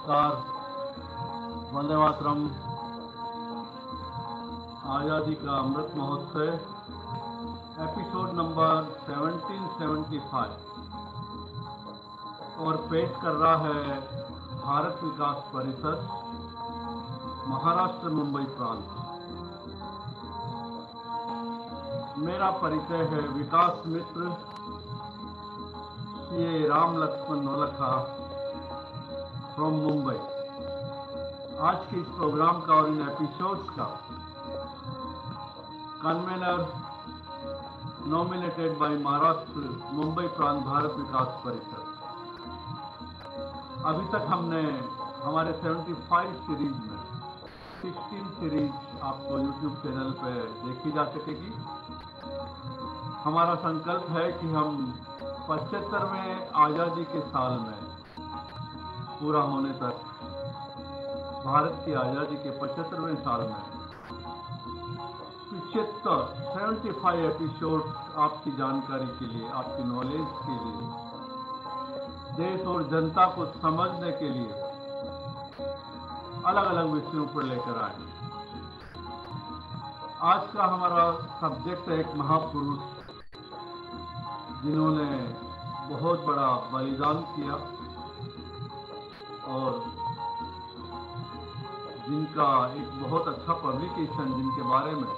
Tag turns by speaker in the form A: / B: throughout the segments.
A: नमस्कार। वंदे मातरम। आज़ादी का अमृत महोत्सव एपिसोड नंबर 1775 और पेश कर रहा है भारत विकास परिषद, महाराष्ट्र मुंबई प्रांत। मेरा परिचय है विकास मित्र सीए राम लक्ष्मण नौलखा फ्रॉम मुंबई। आज के इस प्रोग्राम का और इन एपिसोड्स का convener nominated by Maharashtra Mumbai प्रांत भारत विकास परिषद। अभी तक हमने हमारे 75 सीरीज में 16 सीरीज आपको YouTube चैनल पर देखी जा सकेगी। हमारा संकल्प है कि हम 75वें आज़ादी के साल में पूरा होने तक, भारत की आज़ादी के 75वें साल में 75 एपिसोड आपकी जानकारी के लिए, आपकी नॉलेज के लिए, देश और जनता को समझने के लिए अलग अलग विषयों पर लेकर आए। आज का हमारा सब्जेक्ट है एक महापुरुष जिन्होंने बहुत बड़ा बलिदान किया और जिनका एक बहुत अच्छा पब्लिकेशन, जिनके बारे में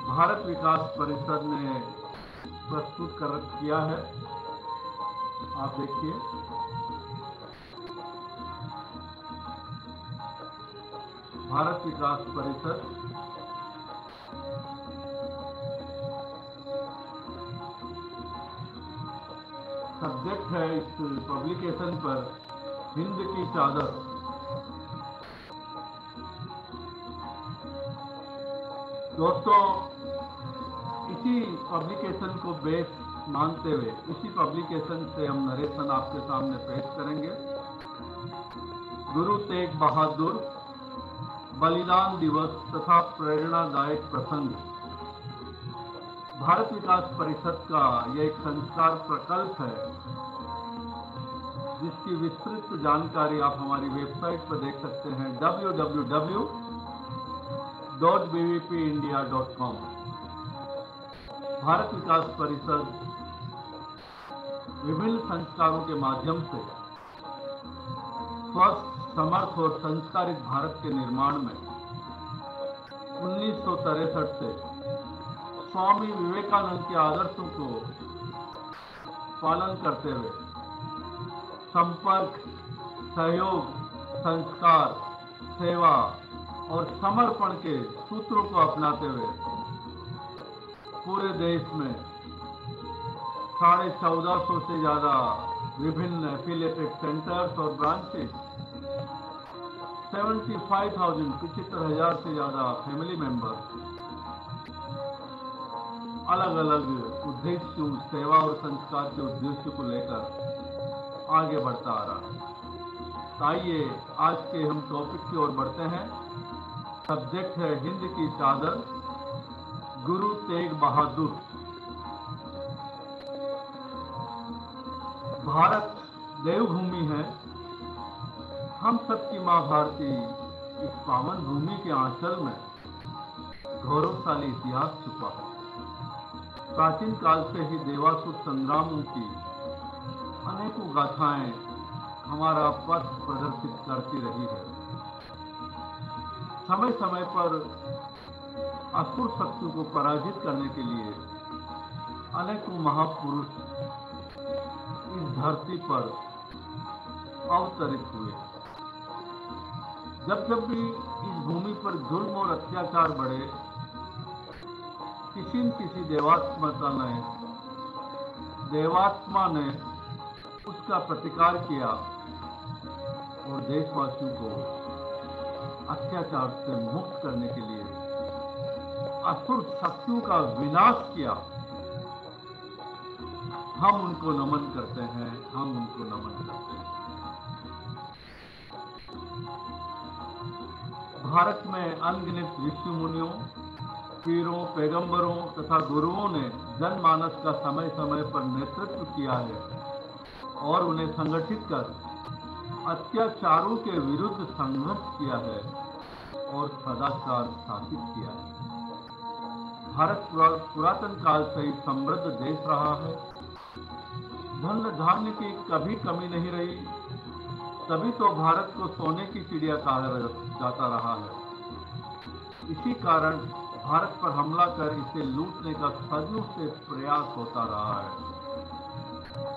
A: भारत विकास परिषद ने प्रस्तुत किया है। आप देखिए, भारत विकास परिषद सब्जेक्ट है इस पब्लिकेशन पर हिंद की चादर। दोस्तों, इसी पब्लिकेशन को बेस मानते हुए इसी पब्लिकेशन से हम नरेशन आपके सामने पेश करेंगे। गुरु तेग बहादुर बलिदान दिवस तथा प्रेरणादायक प्रसंग। भारत विकास परिषद का यह एक संस्कार प्रकल्प है जिसकी विस्तृत जानकारी आप हमारी वेबसाइट पर देख सकते हैं www.bvpindia.com। भारत विकास परिषद विभिन्न संस्कारों के माध्यम से स्वस्थ, समर्थ और संस्कारित भारत के निर्माण में 1963 से स्वामी विवेकानंद के आदर्शों को पालन करते हुए संपर्क, सहयोग, संस्कार, सेवा और समर्पण के सूत्रों को अपनाते हुए पूरे देश में 1450 से ज्यादा विभिन्न एफिलिएटेड सेंटर्स और ब्रांचेस, 75,000 से ज्यादा फैमिली मेंबर्स, अलग अलग उद्देश्यों, सेवा और संस्कार के उद्देश्य को लेकर आगे बढ़ता आ रहा है। आइए आज के हम टॉपिक की ओर बढ़ते हैं। सब्जेक्ट है हिंद की चादर, गुरु तेग बहादुर। भारत देवभूमि है, हम सबकी मां भारती। इस पावन भूमि के आंचल में गौरवशाली इतिहास छुपा है। प्राचीन काल से ही देवासुर संग्रामों की अनेकों गाथाएं हमारा पथ प्रदर्शित करती रही है। समय समय पर असुर शक्तियों को पराजित करने के लिए अनेकों महापुरुष इस धरती पर अवतरित हुए। जब जब भी इस भूमि पर जुल्म और अत्याचार बढ़े, किसी न किसी देवात्मा ने उसका प्रतिकार किया और देशवासियों को अत्याचार से मुक्त करने के लिए असुर शक्तियों का विनाश किया। हम उनको नमन करते हैं, हम उनको नमन करते हैं। भारत में अनगिनत ऋषि मुनियों, पीरों, पैगंबरों तथा गुरुओं ने जनमानस का समय समय पर नेतृत्व किया है और उन्हें संगठित कर अत्याचारों के विरुद्ध संघर्ष किया है और सदाचार स्थापित किया है। भारत पुरातन काल से ही समृद्ध देश रहा है। धन धान्य की कभी कमी नहीं रही, तभी तो भारत को सोने की चिड़िया कहा जाता रहा है। इसी कारण भारत पर हमला कर इसे लूटने का सदियों से प्रयास होता रहा है।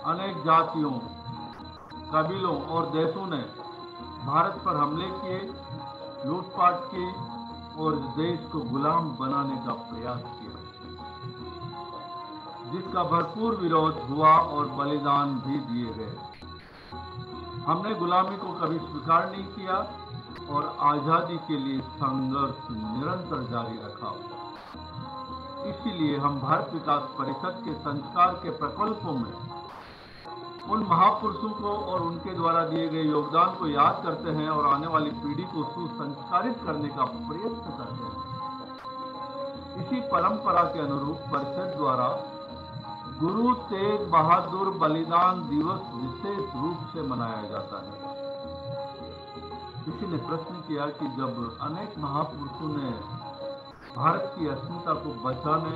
A: अनेक जातियों, कबीलों और देशों ने भारत पर हमले किए, लूटपाट की और देश को गुलाम बनाने का प्रयास किया, जिसका भरपूर विरोध हुआ और बलिदान भी दिए गए। हमने गुलामी को कभी स्वीकार नहीं किया और आजादी के लिए संघर्ष निरंतर जारी रखा। इसीलिए हम भारत विकास परिषद के संस्कार के प्रकल्पों में उन महापुरुषों को और उनके द्वारा दिए गए योगदान को याद करते हैं और आने वाली पीढ़ी को सुसंस्कारित करने का प्रयत्न करते हैं। इसी परंपरा के अनुरूप परिषद द्वारा गुरु तेग बहादुर बलिदान दिवस विशेष रूप से मनाया जाता है। किसी ने प्रश्न किया कि जब अनेक महापुरुषों ने भारत की अस्मिता को बचाने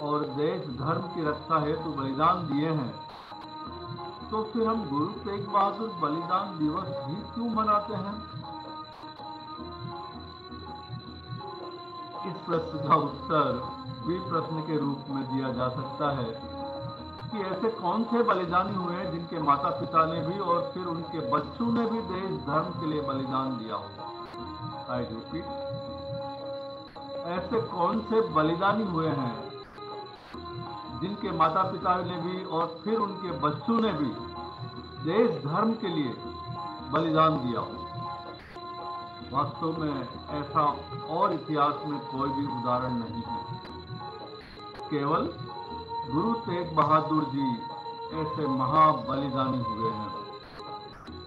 A: और देश धर्म की रक्षा हेतु बलिदान दिए हैं, तो फिर हम गुरु तेग बहादुर बलिदान दिवस भी क्यों मनाते हैं? इस प्रश्न का उत्तर भी प्रश्न के रूप में दिया जा सकता है कि ऐसे कौन से बलिदानी हुए हैं जिनके माता पिता ने भी और फिर उनके बच्चों ने भी देश धर्म के लिए बलिदान दिया होगा। आई रिपीट, ऐसे कौन से बलिदानी हुए हैं जिनके माता पिता ने भी और फिर उनके बच्चों ने भी देश धर्म के लिए बलिदान दिया हो? वास्तव में ऐसा और इतिहास में कोई भी उदाहरण नहीं है। केवल गुरु तेग बहादुर जी ऐसे महाबलिदानी हुए हैं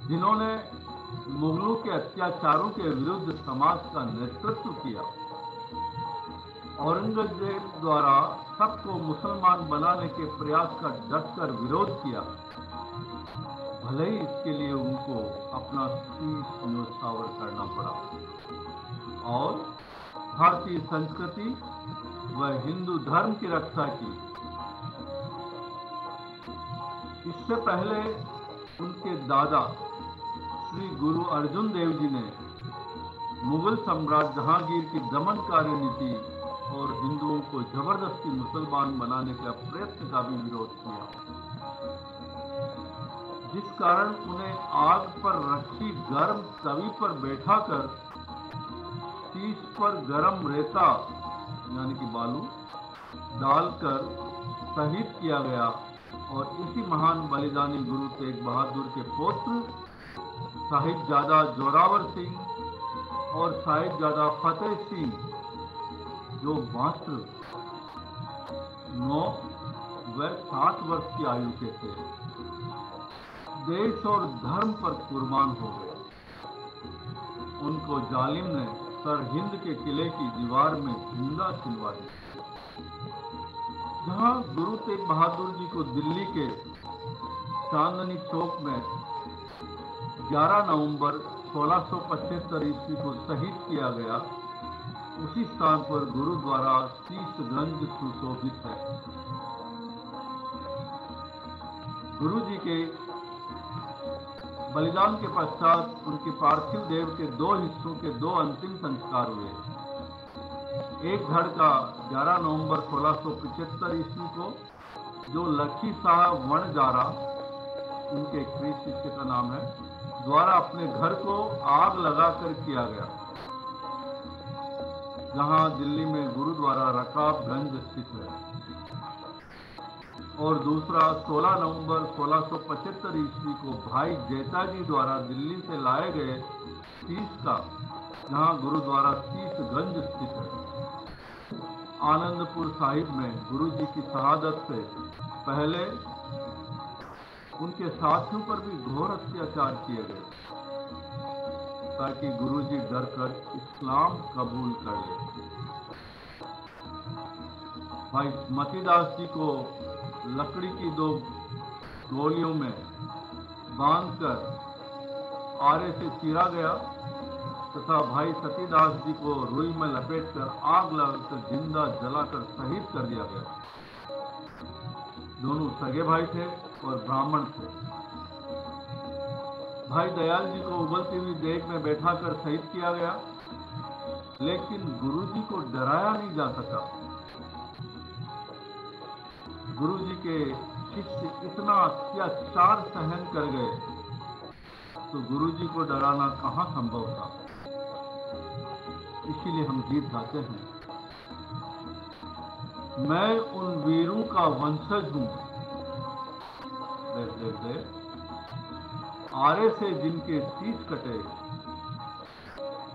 A: जिन्होंने मुगलों के अत्याचारों के विरुद्ध समाज का नेतृत्व किया। औरंगजेब द्वारा सबको मुसलमान बनाने के प्रयास का डटकर विरोध किया, भले ही इसके लिए उनको अपना शीश न्योछावर करना पड़ा और भारतीय संस्कृति व हिंदू धर्म की रक्षा की। इससे पहले उनके दादा श्री गुरु अर्जुन देव जी ने मुगल सम्राट जहांगीर की दमनकारी नीति और हिंदुओं को जबरदस्ती मुसलमान बनाने का प्रयत्न का भी विरोध किया, जिस कारण उन्हें आग पर रखी गर्म तवी पर बैठाकर शीश पर गर्म रेता यानी कि बालू डालकर शहीद किया गया। और इसी महान बलिदानी गुरु तेग बहादुर के पुत्र साहिबजादा जोरावर सिंह और साहिबजादा फतेह सिंह, जो मात्र 9 व 7 वर्ष की आयु के थे, देश और धर्म पर कुर्बान हो गए। उनको जालिम ने सरहिंद के किले की दीवार में जिंदा चुनवा दिया। जहां गुरु तेग बहादुर जी को दिल्ली के चांदनी चौक में 11 नवंबर 1675 ईस्वी को शहीद किया गया, उसी स्थान पर गुरु द्वारा शीशगंज सुशोभित है। गुरु जी के बलिदान के पश्चात उनके पार्थिव देह के 2 हिस्सों के 2 अंतिम संस्कार हुए। एक धड़ का 11 नवंबर 1675 ईस्वी को, जो लखी साहब वणजारा, उनके एक प्रिय शिष्य का नाम है, द्वारा अपने घर को आग लगाकर किया गया, जहां दिल्ली में गुरुद्वारा रकाबगंज स्थित है। और दूसरा 16 नवंबर 1675 ईस्वी को भाई जैताजी द्वारा दिल्ली से लाए गए शीश का, जहां गुरुद्वारा शीशगंज स्थित है। आनंदपुर साहिब में गुरु जी की शहादत से पहले उनके साथियों पर भी घोर अत्याचार किए गए, ताकि गुरु जी डरकर इस्लाम कबूल कर ले। भाई मतीदास जी को लकड़ी की 2 गोलियों में बांधकर आरे से चीरा गया तथा भाई सतीदास जी को रुई में लपेटकर आग लगाकर जिंदा जलाकर शहीद कर दिया गया। दोनों सगे भाई थे और ब्राह्मण थे। भाई दयाल जी को उबलती हुई देग में बैठाकर शहीद किया गया, लेकिन गुरुजी को डराया नहीं जा सका। गुरुजी के शिष्य इतना अत्याचार सहन कर गए तो गुरुजी को डराना कहां संभव था। इसीलिए हम गीत गाते हैं, मैं उन वीरों का वंशज हूं, देख देख देख आरे से जिनके शीश कटे,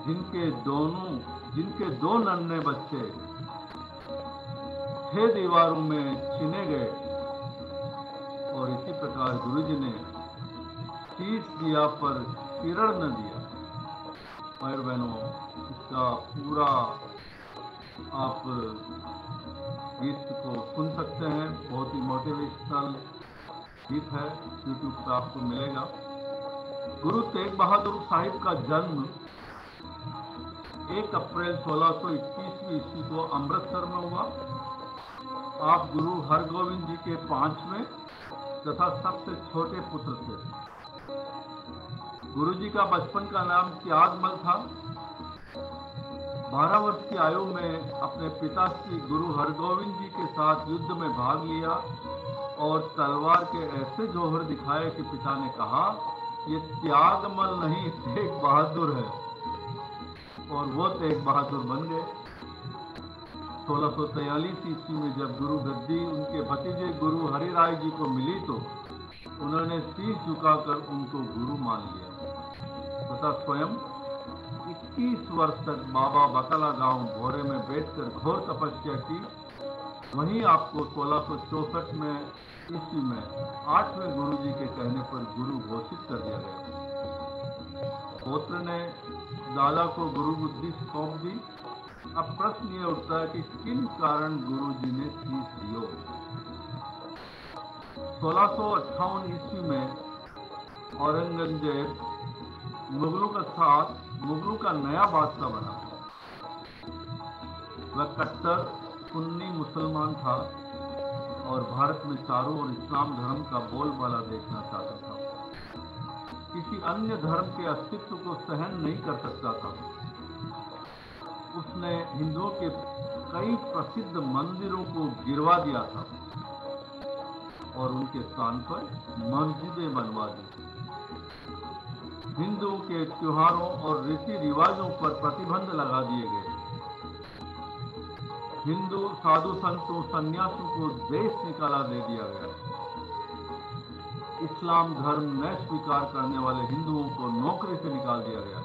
A: जिनके दो नन्हे बच्चे थे दीवारों में चिने गए। और इसी प्रकार गुरुजी ने शीश दिया पर किरण न दिया। भाई बहनों, इसका पूरा आप गीत को सुन सकते हैं, बहुत ही मोटिवेशनल गीत है, यूट्यूब पर आपको मिलेगा। गुरु तेग बहादुर साहिब का जन्म 1 अप्रैल 1621 ईस्वी को अमृतसर में हुआ। आप गुरु हरगोविंद जी के 5वें तथा सबसे छोटे पुत्र थे। गुरु जी का बचपन का नाम त्यागमल था। 12 वर्ष की आयु में अपने पिताश्री गुरु हरगोविंद जी के साथ युद्ध में भाग लिया और तलवार के ऐसे जौहर दिखाए कि पिता ने कहा, ये त्यागमल नहीं तेग बहादुर है, और वो तेग बहादुर बन गए। 1643 ईस्वी में जब गुरु गद्दी उनके भतीजे गुरु हरिराय जी को मिली तो उन्होंने शीश झुकाकर उनको गुरु मान लिया तथा स्वयं 21 वर्ष तक बाबा बकला गांव भोरे में बैठकर घोर तपस्या की। वहीं आपको 1664 में ईस्वी में 8वें गुरु जी के कहने पर गुरु घोषित कर दिया गया। पौत्र ने दादा को गुरु बुद्धि सौंप दी। अब प्रश्न ये उठता है कि किन कारण गुरु जी ने शीश दियो। 1658 ईस्वी में औरंगजेब मुगलों का नया बादशाह बना। वह कट्टर सुन्नी मुसलमान था और भारत में चारों ओर इस्लाम धर्म का बोलबाला देखना चाहता था। किसी अन्य धर्म के अस्तित्व को सहन नहीं कर सकता था। उसने हिंदुओं के कई प्रसिद्ध मंदिरों को गिरवा दिया था और उनके स्थान पर मस्जिदें बनवा दी। हिंदुओं के त्योहारों और रीति रिवाजों पर प्रतिबंध लगा दिए गए। हिंदू साधु संतों सन्यासियों को देश निकाला दे दिया गया। इस्लाम धर्म न स्वीकार करने वाले हिंदुओं को नौकरी से निकाल दिया गया।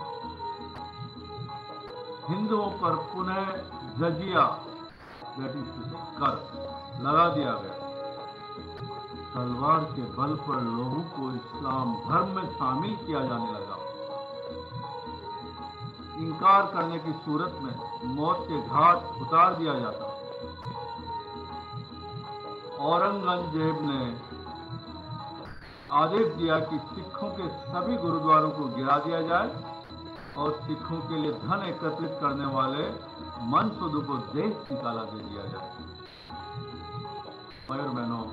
A: हिंदुओं पर पुनः जजिया कर लगा दिया गया। तलवार के बल पर लोगों को इस्लाम धर्म में शामिल किया जाने लगा। इनकार करने की सूरत में मौत के घाट उतार दिया जाता। औरंगजेब ने आदेश दिया कि सिखों के सभी गुरुद्वारों को गिरा दिया जाए और सिखों के लिए धन एकत्रित करने वाले मनसूदों को देश निकाला दे दिया जाए। भाई और बहनों,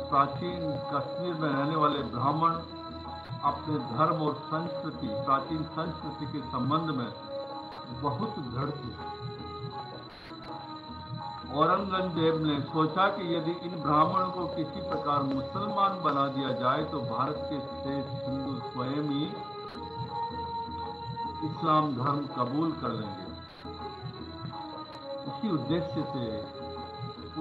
A: प्राचीन कश्मीर में रहने वाले ब्राह्मण अपने धर्म और संस्कृति, प्राचीन संस्कृति के संबंध में बहुत दृढ़ थे। औरंगजेब ने सोचा कि यदि इन ब्राह्मणों को किसी प्रकार मुसलमान बना दिया जाए तो भारत के शेष हिंदू स्वयं ही इस्लाम धर्म कबूल कर लेंगे। इसी उद्देश्य से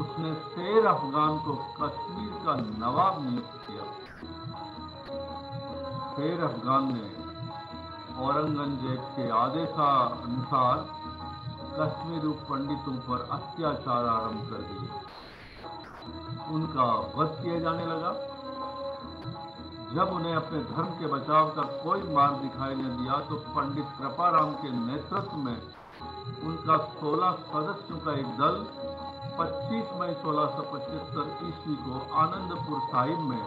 A: उसने शेर अफगान को कश्मीर का नवाब नियुक्त किया। शेर अफगान ने औरंगजेब के आदेशानुसार कश्मीरी पंडितों पर अत्याचार आरंभ कर दिए। उनका वध किया जाने लगा। जब उन्हें अपने धर्म के बचाव का कोई मार्ग दिखाई न दिया तो पंडित कृपाराम के नेतृत्व में उनका 16 सदस्यों का एक दल 25 मई 1675 ईस्वी को आनंदपुर साहिब में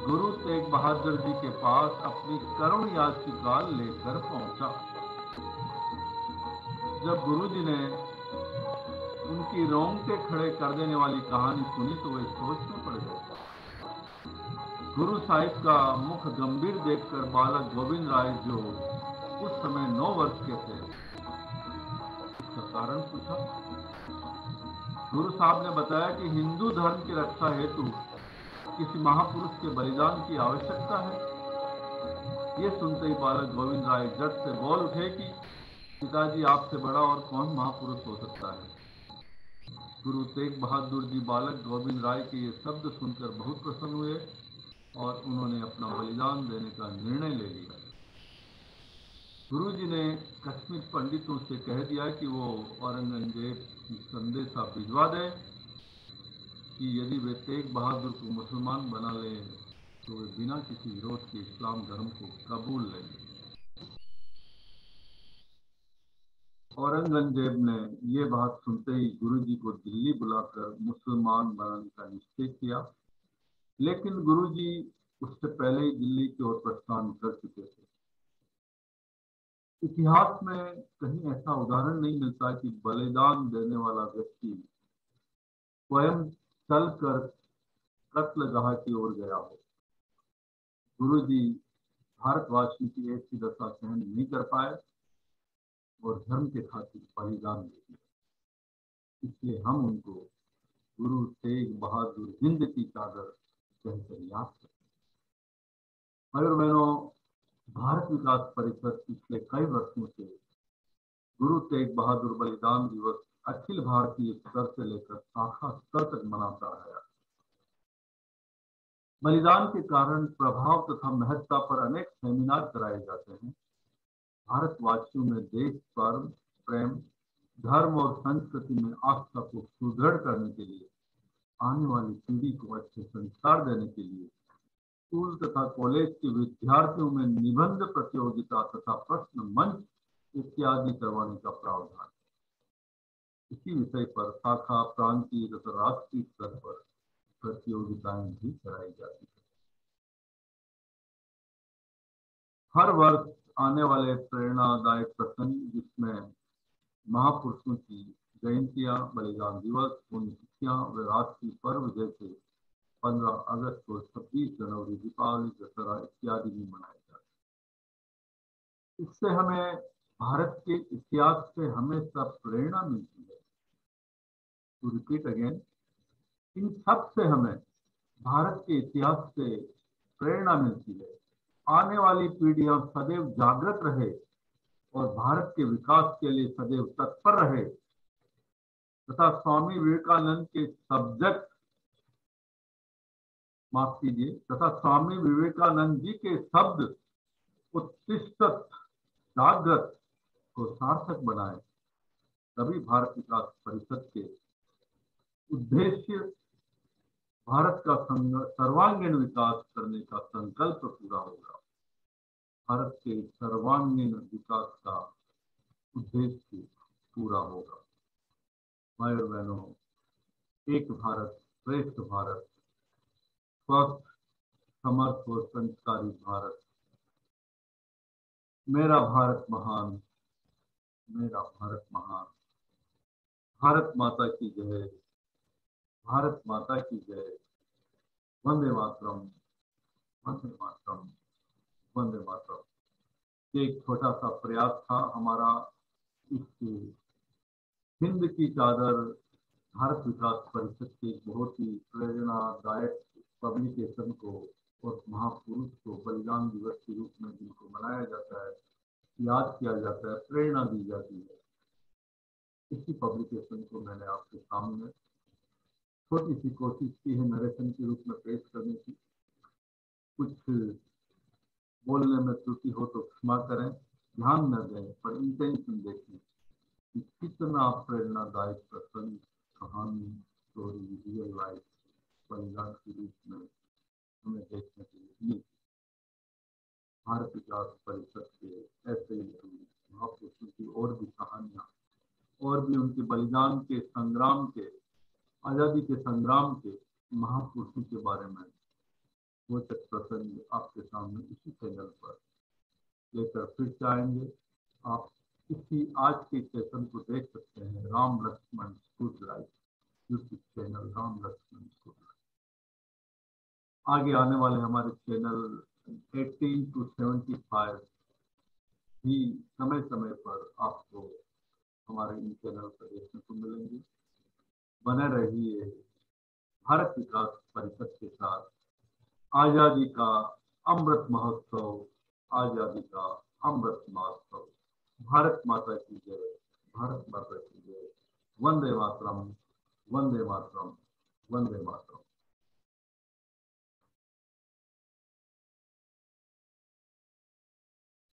A: गुरु तेग बहादुर जी के पास अपनी करुण याचिका लेकर पहुंचा। जब गुरु जी ने उनकी रोंगटे खड़े कर देने वाली कहानी सुनी तो वे सोच में पड़ गए। गुरु साहिब का मुख गंभीर देखकर बालक गोविंद राय, जो उस समय 9 वर्ष के थे, इसका कारण पूछा। गुरु साहब ने बताया कि हिंदू धर्म की रक्षा हेतु किसी महापुरुष के बलिदान की आवश्यकता है। ये सुनते ही बालक गोविंद राय झट से बोल उठे कि पिताजी, आपसे बड़ा और कौन महापुरुष हो सकता है। गुरु तेग बहादुर जी बालक गोविंद राय के ये शब्द सुनकर बहुत प्रसन्न हुए और उन्होंने अपना बलिदान देने का निर्णय ले लिया। गुरु जी ने कश्मीर पंडितों से कह दिया कि वो औरंगजेब की संदेशा भिजवा दे कि यदि वे तेग बहादुर को मुसलमान बना ले तो वे बिना किसी विरोध के इस्लाम धर्म को कबूल लेंगे। औरंगजेब ने ये बात सुनते ही गुरु जी को दिल्ली बुलाकर मुसलमान बनाने का निश्चय किया, लेकिन गुरु जी उससे पहले ही दिल्ली की ओर प्रस्थान कर चुके थे। इतिहास में कहीं ऐसा उदाहरण नहीं मिलता कि बलिदान देने वाला व्यक्ति स्वयं चलकर कत्लगाह की ओर गया हो। गुरु जी भारतवासियों की ऐसी दशा सहन नहीं कर पाए और धर्म के खातिर बलिदान दे दिया। इसलिए हम उनको गुरु तेग बहादुर हिंद की चादर कहकर याद करते हैं। मगर बहनों, भारत विकास परिषद पिछले कई वर्षों से गुरु तेग बहादुर बलिदान दिवस अखिल भारतीय स्तर से लेकर शाखा स्तर तक मनाता है। बलिदान के कारण प्रभाव तथा महत्ता पर अनेक सेमिनार कराए जाते हैं। भारतवासियों में देश पर प्रेम, धर्म और संस्कृति में आस्था को सुदृढ़ करने के लिए, आने वाली पीढ़ी को अच्छे संस्कार देने के लिए स्कूल तथा कॉलेज के विद्यार्थियों में निबंध प्रतियोगिता तथा प्रश्न मंच इत्यादि करवाने का प्रावधान है। इसी विषय पर शाखा, प्रांतीय तथा राष्ट्रीय स्तर पर प्रतियोगिताएं भी कराई जाती है। हर वर्ष आने वाले प्रेरणादायक प्रसंग, जिसमें महापुरुषों की जयंतियां, बलिदान दिवस, पुण्यतिथियां व राष्ट्रीय पर्व जैसे 15 अगस्त और 26 जनवरी, दीपावली, दशहरा इत्यादि भी मनाए जाते हैं। इससे हमें भारत के इतिहास से हमेशा प्रेरणा मिलती है। टू रिपीट अगेन, इन सब से हमें भारत के इतिहास से प्रेरणा मिलती है। आने वाली पीढ़ियां सदैव जागृत रहे और भारत के विकास के लिए सदैव तत्पर रहे तथा स्वामी विवेकानंद के सब्जेक्ट माफ कीजिए तथा स्वामी विवेकानंद जी के शब्द उत्तिष्ठत जागृत को सार्थक बनाए, तभी भारत विकास परिषद के उद्देश्य भारत का सर्वांगीण विकास करने का संकल्प पूरा होगा। भारत के सर्वांगीण विकास का उद्देश्य पूरा होगा। भाई और बहनों, एक भारत श्रेष्ठ भारत, स्वस्थ, समर्थ और संस्कारी भारत, मेरा भारत महान, मेरा भारत महान। भारत माता की जय, भारत माता की जय। वंदे मातरम, वंदे मातरम, वंदे मातरम। एक छोटा सा प्रयास था हमारा इस हिंद की चादर भारत विकास परिषद के बहुत ही प्रेरणादायक पब्लिकेशन को और महापुरुष को बलिदान दिवस के रूप में जिनको मनाया जाता है, याद किया जाता है, प्रेरणा दी जाती है, इसी पब्लिकेशन को मैंने आपके सामने छोटी सी कोशिश की है नरेशन के रूप में पेश करने की। कुछ बोलने में त्रुटि हो तो क्षमा करें, ध्यान न दें, पर इंटेंशन देखें कि कितना प्रेरणादायक प्रसंग, कहानी, स्टोरी, रियल लाइफ बलिदान के रूप में हमें देखने के लिए मिली। भारत विकास परिषद के ऐसे ही महापुरुषों की और भी कहानियां और भी उनके बलिदान के संग्राम के, आजादी के संग्राम के महापुरुषों के बारे में रोचक प्रसंग आपके सामने इसी चैनल पर लेकर फिर से आएंगे। आप इसी आज के सेशन को देख सकते हैं Ram Lakshman school life YouTube channel Ram Lakshman school life. आगे आने वाले हमारे चैनल 18 to 75 भी समय समय पर आपको हमारे इन चैनल पर देखने को मिलेंगे। बने रहिए भारत विकास परिषद के साथ। आजादी का अमृत महोत्सव, आजादी का अमृत महोत्सव। भारत माता की जय, भारत माता की जय। वंदे मातरम, वंदे मातरम, वंदे मातरम।